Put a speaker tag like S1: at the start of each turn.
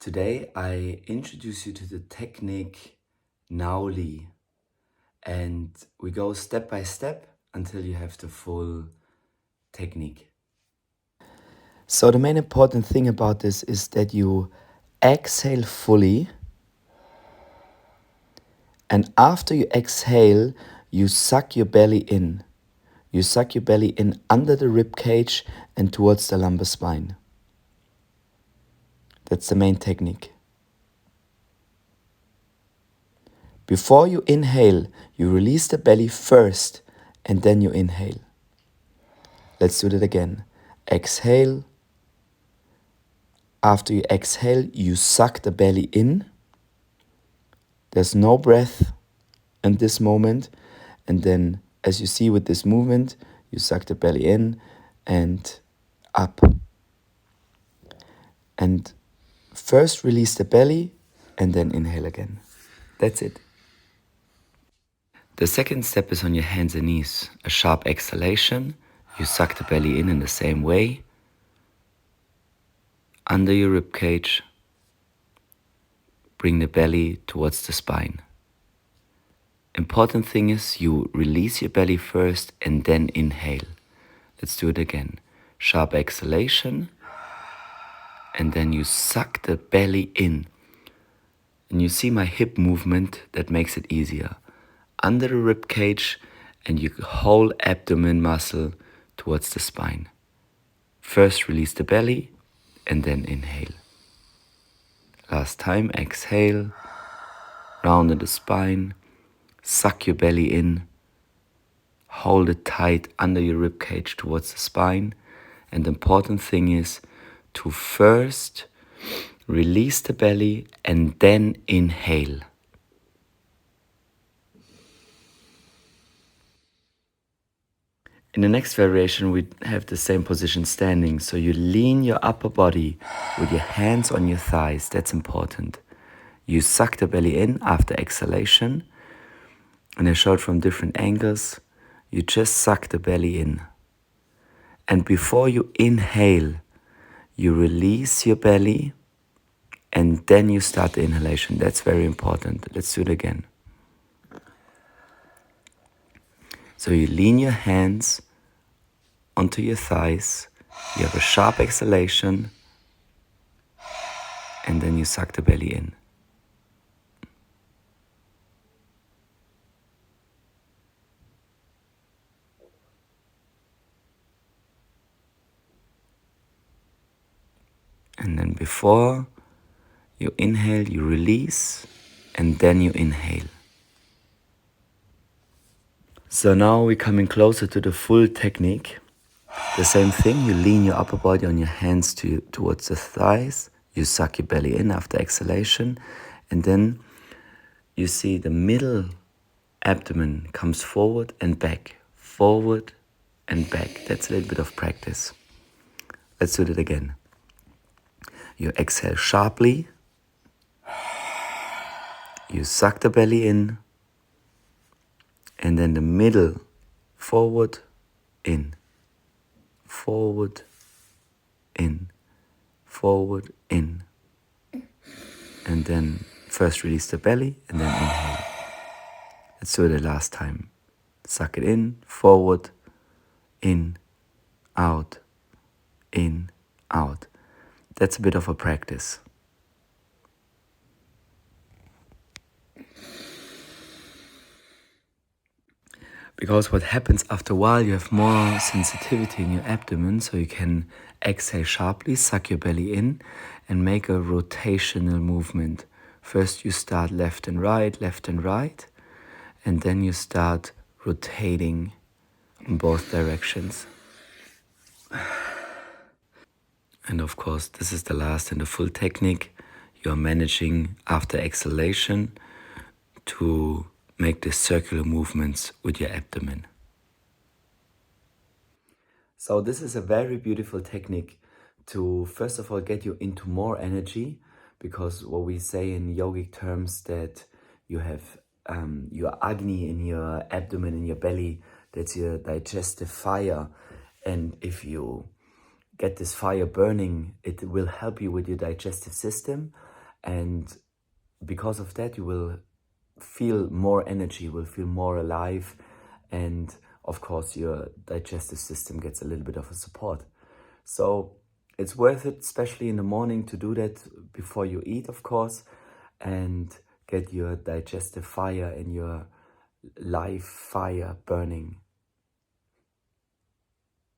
S1: Today I introduce you to the technique Nauli, and we go step by step until you have the full technique. So the main important thing about this is that you exhale fully, and after you exhale, you suck your belly in. You suck your belly in under the rib cage and towards the lumbar spine. That's the main technique. Before you inhale, you release the belly first and then you inhale. Let's do that again. Exhale. After you exhale, you suck the belly in. There's no breath in this moment. And then, as you see with this movement, you suck the belly in and up. And first release the belly and then inhale again. That's it. The second step is on your hands and knees. A sharp exhalation. You suck the belly in the same way. Under your rib cage. Bring the belly towards the spine. Important thing is you release your belly first and then inhale. Let's do it again. Sharp exhalation. And then you suck the belly in. And you see my hip movement that makes it easier. Under the rib cage and your whole abdomen muscle towards the spine. First release the belly and then inhale. Last time, exhale, round the spine, suck your belly in, hold it tight under your rib cage towards the spine. And the important thing is to first release the belly and then inhale. In the next variation, we have the same position standing. So you lean your upper body with your hands on your thighs. That's important. You suck the belly in after exhalation. And I showed from different angles. You just suck the belly in. And before you inhale, you release your belly and then you start the inhalation. That's very important. Let's do it again. So you lean your hands onto your thighs, you have a sharp exhalation, and then you suck the belly in. And then before you inhale, you release, and then you inhale. So now we're coming closer to the full technique. The same thing, you lean your upper body on your hands towards the thighs. You suck your belly in after exhalation. And then you see the middle abdomen comes forward and back. Forward and back. That's a little bit of practice. Let's do it again. You exhale sharply. You suck the belly in. And then the middle, forward, in. Forward, in, forward, in. And then first release the belly and then inhale. Let's do it the last time. Suck it in, forward, in, out, in, out. That's a bit of a practice. Because what happens after a while, you have more sensitivity in your abdomen, so you can exhale sharply, suck your belly in, and make a rotational movement. First you start left and right, and then you start rotating in both directions. And of course, this is the last and the full technique. You are managing after exhalation to make the circular movements with your abdomen. So this is a very beautiful technique to first of all get you into more energy, because what we say in yogic terms that you have your agni in your abdomen, in your belly, that's your digestive fire. And if you get this fire burning, it will help you with your digestive system. And because of that, you will feel more energy, you will feel more alive, and of course your digestive system gets a little bit of a support. So it's worth it, especially in the morning, to do that before you eat, of course, and get your digestive fire and your life fire burning